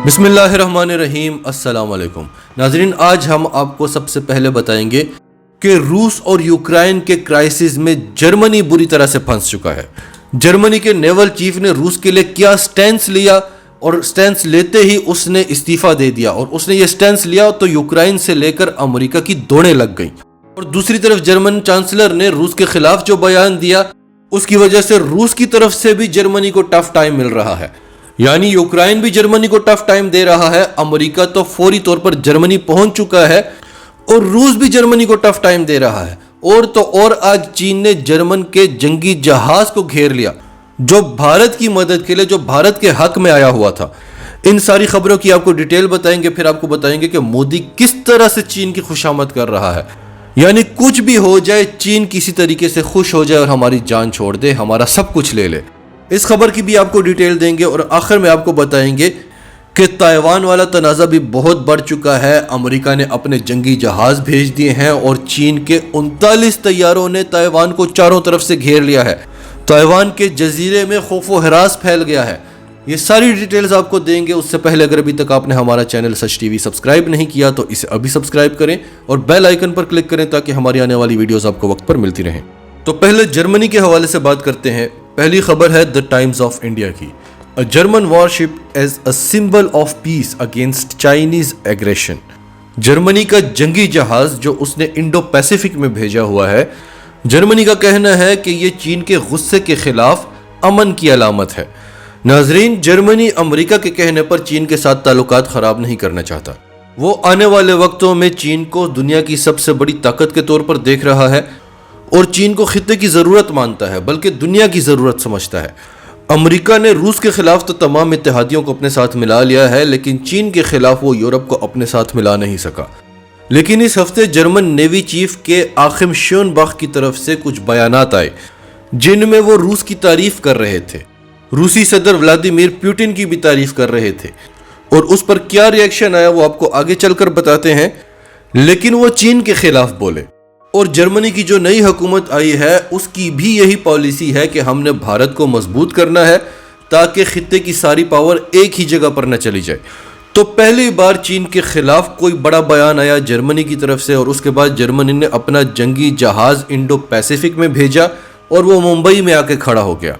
بسم اللہ الرحمن الرحیم۔ السلام علیکم ناظرین، آج ہم آپ کو سب سے پہلے بتائیں گے کہ روس اور یوکرائن کے کرائسس میں جرمنی بری طرح سے پھنس چکا ہے۔ جرمنی کے نیول چیف نے روس کے لیے کیا سٹینس لیا اور سٹینس لیتے ہی اس نے استعفیٰ دے دیا، اور اس نے یہ سٹینس لیا تو یوکرائن سے لے کر امریکہ کی دوڑیں لگ گئیں۔ اور دوسری طرف جرمن چانسلر نے روس کے خلاف جو بیان دیا اس کی وجہ سے روس کی طرف سے بھی جرمنی کو ٹف ٹائم مل رہا ہے، یعنی یوکرائن بھی جرمنی کو ٹف ٹائم دے رہا ہے۔ امریکہ تو فوری طور پر جرمنی پہنچ چکا ہے اور روس بھی جرمنی کو ٹف ٹائم دے رہا ہے۔ اور آج چین نے جرمن کے جنگی جہاز کو گھیر لیا جو بھارت کی مدد کے لیے، جو بھارت کے حق میں آیا ہوا تھا۔ ان ساری خبروں کی آپ کو ڈیٹیل بتائیں گے، پھر آپ کو بتائیں گے کہ مودی کس طرح سے چین کی خوشامد کر رہا ہے، یعنی کچھ بھی ہو جائے چین کسی طریقے سے خوش ہو جائے اور ہماری جان چھوڑ دے، ہمارا سب کچھ لے لے۔ اس خبر کی بھی آپ کو ڈیٹیل دیں گے اور آخر میں آپ کو بتائیں گے کہ تائیوان والا تنازع بھی بہت بڑھ چکا ہے۔ امریکہ نے اپنے جنگی جہاز بھیج دیے ہیں اور چین کے 39 طیاروں نے تائیوان کو چاروں طرف سے گھیر لیا ہے۔ تائیوان کے جزیرے میں خوف و ہراس پھیل گیا ہے۔ یہ ساری ڈیٹیلز آپ کو دیں گے۔ اس سے پہلے اگر ابھی تک آپ نے ہمارا چینل سچ ٹی وی سبسکرائب نہیں کیا تو اسے ابھی سبسکرائب کریں اور بیل آئیکن پر کلک کریں تاکہ ہماری آنے والی ویڈیوز آپ کو وقت پر ملتی رہیں۔ تو پہلے جرمنی کے حوالے سے بات کرتے ہیں۔ پہلی خبر ہے دی ٹائمز آف انڈیا کی۔ A German warship as a symbol of peace against Chinese aggression۔ Germany کا جنگی جہاز جو اس نے انڈو پیسیفک میں بھیجا ہوا ہے، جرمنی کا کہنا ہے کہ یہ چین کے غصے کے خلاف امن کی علامت ہے۔ ناظرین، جرمنی امریکہ کے کہنے پر چین کے ساتھ تعلقات خراب نہیں کرنا چاہتا۔ وہ آنے والے وقتوں میں چین کو دنیا کی سب سے بڑی طاقت کے طور پر دیکھ رہا ہے اور چین کو خطے کی ضرورت مانتا ہے، بلکہ دنیا کی ضرورت سمجھتا ہے۔ امریکہ نے روس کے خلاف تو تمام اتحادیوں کو اپنے ساتھ ملا لیا ہے، لیکن چین کے خلاف وہ یورپ کو اپنے ساتھ ملا نہیں سکا۔ لیکن اس ہفتے جرمن نیوی چیف کے آخم شونباخ کی طرف سے کچھ بیانات آئے جن میں وہ روس کی تعریف کر رہے تھے، روسی صدر ولادیمیر پوٹن کی بھی تعریف کر رہے تھے، اور اس پر کیا ری ایکشن آیا وہ آپ کو آگے چل کر بتاتے ہیں۔ لیکن وہ چین کے خلاف بولے، اور جرمنی کی جو نئی حکومت آئی ہے اس کی بھی یہی پالیسی ہے کہ ہم نے بھارت کو مضبوط کرنا ہے تاکہ خطے کی ساری پاور ایک ہی جگہ پر نہ چلی جائے۔ تو پہلی بار چین کے خلاف کوئی بڑا بیان آیا جرمنی کی طرف سے، اور اس کے بعد جرمنی نے اپنا جنگی جہاز انڈو پیسیفک میں بھیجا اور وہ ممبئی میں آ کے کھڑا ہو گیا،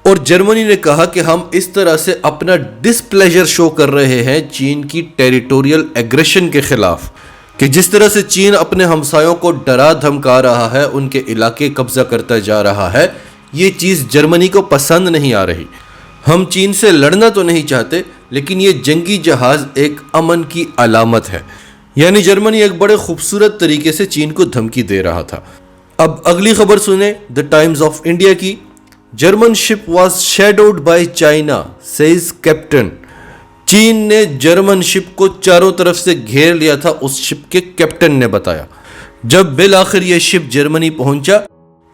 اور جرمنی نے کہا کہ ہم اس طرح سے اپنا ڈسپلیجر شو کر رہے ہیں چین کی ٹیریٹوریل ایگریشن کے خلاف، کہ جس طرح سے چین اپنے ہمسایوں کو ڈرا دھمکا رہا ہے، ان کے علاقے قبضہ کرتا جا رہا ہے، یہ چیز جرمنی کو پسند نہیں آ رہی۔ ہم چین سے لڑنا تو نہیں چاہتے، لیکن یہ جنگی جہاز ایک امن کی علامت ہے، یعنی جرمنی ایک بڑے خوبصورت طریقے سے چین کو دھمکی دے رہا تھا۔ اب اگلی خبر سنیں دی ٹائمز آف انڈیا کی۔ German ship was shadowed by China seas captain. چین نے جرمن شپ کو چاروں طرف سے گھیر لیا تھا، اس شپ کے کیپٹن نے بتایا۔ جب بالآخر یہ شپ جرمنی پہنچا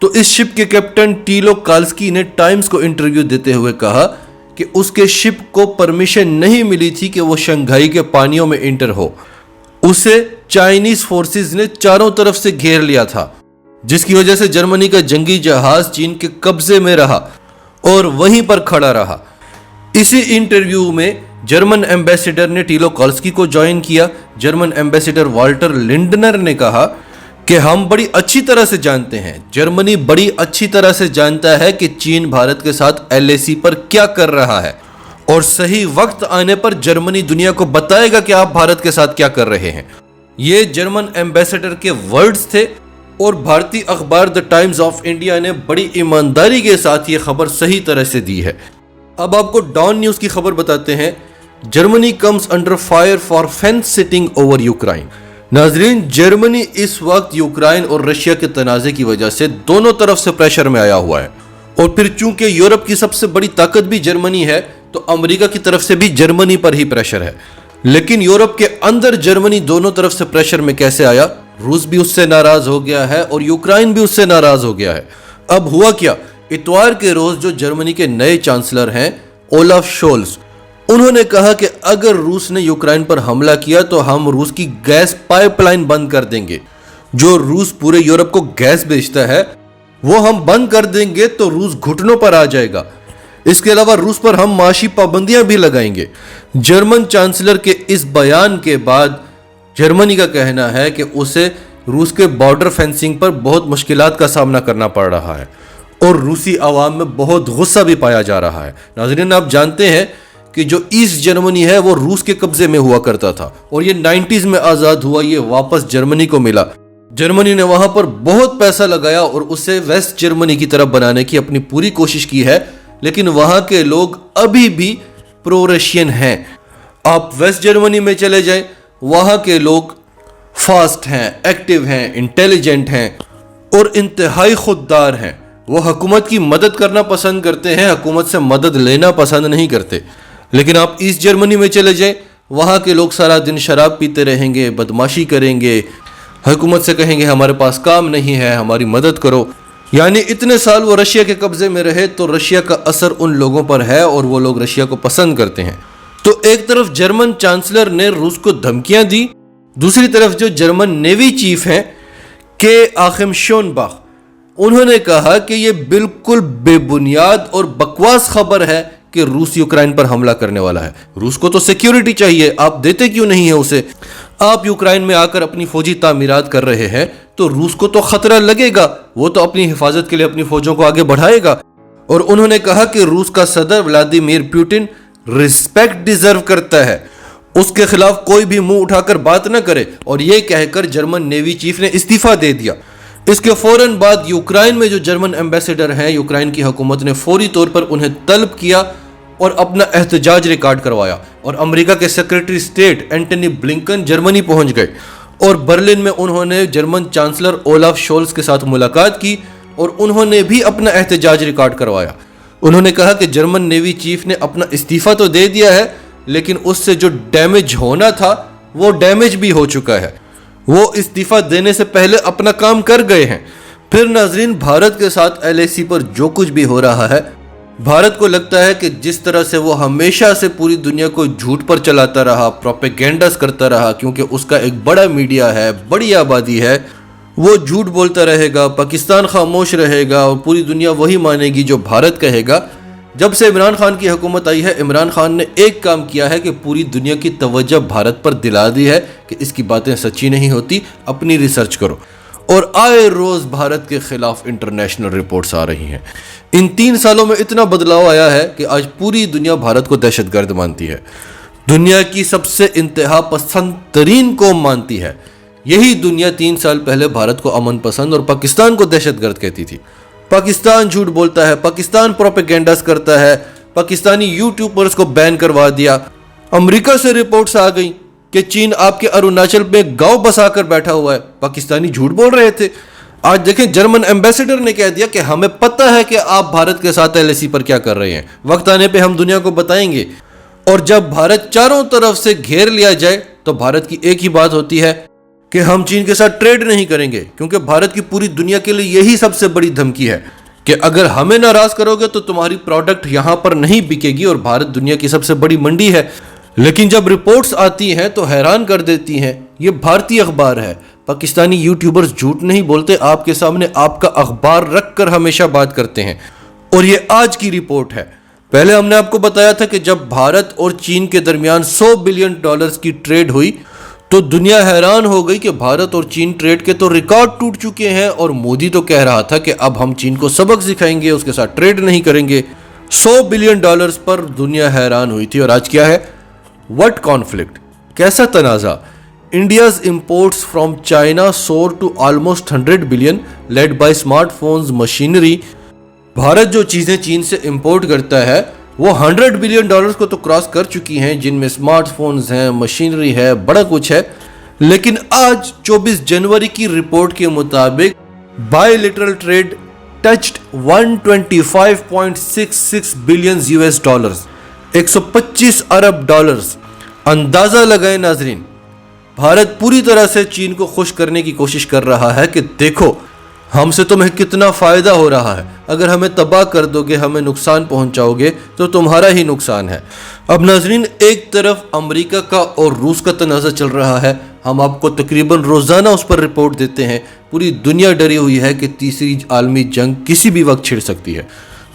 تو اس شپ کے کیپٹن ٹیلو کالسکی نے ٹائمز کو انٹرویو دیتے ہوئے کہا کہ اس کے شپ کو پرمیشن نہیں ملی تھی کہ وہ شنگھائی کے پانیوں میں انٹر ہو۔ اسے چائنیز فورسز نے چاروں طرف سے گھیر لیا تھا، جس کی وجہ سے جرمنی کا جنگی جہاز چین کے قبضے میں رہا اور وہیں پر کھڑا رہا۔ اسی انٹرویو میں جرمن ایمبیسیڈر نے ٹیلو کالسکی کو جوائن کیا۔ جرمن ایمبیسیڈر والٹر لنڈنر نے کہا کہ ہم بڑی اچھی طرح سے جانتے ہیں، جرمنی بڑی اچھی طرح سے جانتا ہے کہ چین بھارت کے ساتھ LAC پر کیا کر رہا ہے، اور صحیح وقت آنے پر جرمنی دنیا کو بتائے گا کہ آپ بھارت کے ساتھ کیا کر رہے ہیں۔ یہ جرمن ایمبیسیڈر کے ورڈز تھے، اور بھارتی اخبار دی ٹائمز آف انڈیا نے بڑی ایمانداری کے ساتھ یہ خبر صحیح طرح سے دی ہے۔ اب آپ کو ڈان نیوز کی خبر بتاتے ہیں۔ Germany comes under fire for fans sitting over Ukraine. ناظرین، جرمنی اس وقت یوکرائن اور رشیا کے تنازع کی وجہ سے دونوں طرف سے پریشر میں آیا ہوا ہے، اور پھر چونکہ یورپ کی سب سے بڑی طاقت بھی جرمنی ہے تو امریکہ کی طرف سے بھی جرمنی پر ہی پریشر ہے۔ لیکن یورپ کے اندر جرمنی دونوں طرف سے پریشر میں کیسے آیا؟ روس بھی اس سے ناراض ہو گیا ہے اور یوکرائن بھی اس سے ناراض ہو گیا ہے۔ اب ہوا کیا؟ اتوار کے روز جو جرمنی کے نئے چانسلر ہیں اولاف شولز، انہوں نے کہا کہ اگر روس نے یوکرائن پر حملہ کیا تو ہم روس کی گیس پائپ لائن بند کر دیں گے۔ جو روس پورے یورپ کو گیس بیچتا ہے وہ ہم بند کر دیں گے تو روس گھٹنوں پر آ جائے گا۔ اس کے علاوہ روس پر ہم معاشی پابندیاں بھی لگائیں گے۔ جرمن چانسلر کے اس بیان کے بعد جرمنی کا کہنا ہے کہ اسے روس کے بارڈر فینسنگ پر بہت مشکلات کا سامنا کرنا پڑ رہا ہے اور روسی عوام میں بہت غصہ بھی پایا جا رہا ہے۔ ناظرین، آپ جانتے ہیں کہ جو ایسٹ جرمنی ہے وہ روس کے قبضے میں ہوا کرتا تھا اور یہ 90s میں آزاد ہوا، یہ واپس جرمنی کو ملا۔ جرمنی نے وہاں پر بہت پیسہ لگایا اور اسے ویسٹ جرمنی کی طرف بنانے کی اپنی پوری کوشش کی ہے، لیکن وہاں کے لوگ ابھی بھی پرو رشین ہیں۔ آپ ویسٹ جرمنی میں چلے جائیں، وہاں کے لوگ فاسٹ ہیں، ایکٹیو ہیں، انٹیلیجنٹ ہیں اور انتہائی خوددار ہیں۔ وہ حکومت کی مدد کرنا پسند کرتے ہیں، حکومت سے مدد لینا پسند نہیں کرتے۔ لیکن آپ ایسٹ جرمنی میں چلے جائیں، وہاں کے لوگ سارا دن شراب پیتے رہیں گے، بدماشی کریں گے، حکومت سے کہیں گے ہمارے پاس کام نہیں ہے، ہماری مدد کرو۔ یعنی اتنے سال وہ رشیا کے قبضے میں رہے تو رشیا کا اثر ان لوگوں پر ہے اور وہ لوگ رشیا کو پسند کرتے ہیں۔ تو ایک طرف جرمن چانسلر نے روس کو دھمکیاں دی، دوسری طرف جو جرمن نیوی چیف ہیں کہ آخم شونباخ، انہوں نے کہا کہ یہ بالکل بے بنیاد اور بکواس خبر ہے کہ روس یوکرائن پر حملہ کرنے والا ہے۔ روس کو تو سیکیورٹی چاہیے، آپ دیتے کیوں نہیں ہیں اسے؟ آپ یوکرائن میں آ کر اپنی فوجی تعمیرات کر رہے ہیں تو روس کو تو خطرہ لگے گا، وہ تو اپنی حفاظت کے لیے اپنی فوجوں کو آگے بڑھائے گا۔ اور انہوں نے کہا کہ روس کا صدر ولادیمیر پوٹن رسپیکٹ ڈیزرو کرتا ہے، اس کے خلاف کوئی بھی منہ اٹھا کر بات نہ کرے، اور یہ کہہ کر جرمن نیوی چیف نے استعفیٰ دے دیا۔ اس کے فوراً بعد یوکرائن میں جو جرمن ایمبیسیڈر ہیں، یوکرائن کی حکومت نے فوری طور پر انہیں طلب کیا اور اپنا احتجاج ریکارڈ کروایا، اور امریکہ کے secretary state Antony Blinken Germany پہنچ گئے اور برلن میں انہوں نے جرمن چانسلر اولاف شولز کے ساتھ ملاقات کی اور انہوں نے بھی اپنا احتجاج ریکارڈ کروایا۔ انہوں نے کہا کہ جرمن نیوی چیف نے اپنا استعفیٰ تو دے دیا ہے، لیکن اس سے جو ڈیمیج ہونا تھا وہ ڈیمیج بھی ہو چکا ہے، وہ استعفیٰ دینے سے پہلے اپنا کام کر گئے ہیں۔ پھر ناظرین، بھارت کے ساتھ LAC پر جو کچھ بھی ہو رہا ہے، بھارت کو لگتا ہے کہ جس طرح سے وہ ہمیشہ سے پوری دنیا کو جھوٹ پر چلاتا رہا، پروپیگنڈاز کرتا رہا، کیونکہ اس کا ایک بڑا میڈیا ہے، بڑی آبادی ہے، وہ جھوٹ بولتا رہے گا، پاکستان خاموش رہے گا اور پوری دنیا وہی مانے گی جو بھارت کہے گا۔ جب سے عمران خان کی حکومت آئی ہے، عمران خان نے ایک کام کیا ہے کہ پوری دنیا کی توجہ بھارت پر دلا دی ہے کہ اس کی باتیں سچی نہیں ہوتی، اپنی ریسرچ کرو۔ اور آئے روز بھارت کے خلاف انٹرنیشنل رپورٹس آ رہی ہیں۔ ان 3 سالوں میں اتنا بدلاؤ آیا ہے کہ آج پوری دنیا بھارت کو دہشت گرد مانتی ہے، دنیا کی سب سے انتہا پسند ترین قوم مانتی ہے۔ یہی دنیا 3 سال پہلے بھارت کو امن پسند اور پاکستان کو دہشت گرد کہتی تھی۔ پاکستان جھوٹ بولتا ہے، پاکستان پروپیگنڈاز کرتا ہے، پاکستانی یوٹیوبرز کو بین کروا دیا۔ امریکہ سے رپورٹس آ گئی کہ چین آپ کے اروناچل میں گاؤں بسا کر بیٹھا ہوا ہے، پاکستانی جھوٹ بول رہے تھے۔ آج دیکھیں، جرمن ایمبیسیڈر نے کہہ دیا کہ ہمیں پتہ ہے کہ آپ بھارت کے ساتھ LAC پر کیا کر رہے ہیں، وقت آنے پہ ہم دنیا کو بتائیں گے۔ اور جب بھارت چاروں طرف سے گھیر لیا جائے تو بھارت کی ایک ہی بات ہوتی ہے کہ ہم چین کے ساتھ ٹریڈ نہیں کریں گے، کیونکہ بھارت کی پوری دنیا کے لیے یہی سب سے بڑی دھمکی ہے کہ اگر ہمیں ناراض کرو گے تو تمہاری پروڈکٹ یہاں پر نہیں بکے گی، اور بھارت دنیا کی سب سے بڑی منڈی ہے۔ لیکن جب رپورٹس آتی ہیں تو حیران کر دیتی ہیں۔ یہ بھارتی اخبار ہے، پاکستانی یوٹیوبرز جھوٹ نہیں بولتے، آپ کے سامنے آپ کا اخبار رکھ کر ہمیشہ بات کرتے ہیں۔ اور یہ آج کی رپورٹ ہے۔ پہلے ہم نے آپ کو بتایا تھا کہ جب بھارت اور چین کے درمیان $100 بلین کی ٹریڈ ہوئی تو دنیا حیران ہو گئی کہ بھارت اور چین ٹریڈ کے تو ریکارڈ ٹوٹ چکے ہیں، اور مودی تو کہہ رہا تھا کہ اب ہم چین کو سبق سکھائیں گے، اس کے ساتھ ٹریڈ نہیں کریں گے۔ $100 بلین پر دنیا حیران ہوئی تھی، اور آج کیا ہے؟ وٹ کانفلکٹ، کیسا تنازع؟ India's imports from China soar to almost 100 billion led by smart phones machinery. Bharat جو چیزیں چین سے امپورٹ کرتا ہے وہ $100 بلین کو تو کراس کر چکی ہیں، جن میں اسمارٹ فونز ہیں، مشینری ہے، بڑا کچھ ہے۔ لیکن آج 24 جنوری کی رپورٹ کے مطابق bilateral trade touched $125.66 billion $125 ارب۔ اندازہ لگائیں ناظرین، بھارت پوری طرح سے چین کو خوش کرنے کی کوشش کر رہا ہے کہ دیکھو ہم سے تمہیں کتنا فائدہ ہو رہا ہے، اگر ہمیں تباہ کر دو گے، ہمیں نقصان پہنچاؤ گے تو تمہارا ہی نقصان ہے۔ اب ناظرین، ایک طرف امریکہ کا اور روس کا تنازع چل رہا ہے، ہم آپ کو تقریباً روزانہ اس پر رپورٹ دیتے ہیں۔ پوری دنیا ڈری ہوئی ہے کہ تیسری عالمی جنگ کسی بھی وقت چھڑ سکتی ہے۔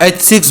H-6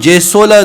J-16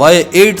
Y-8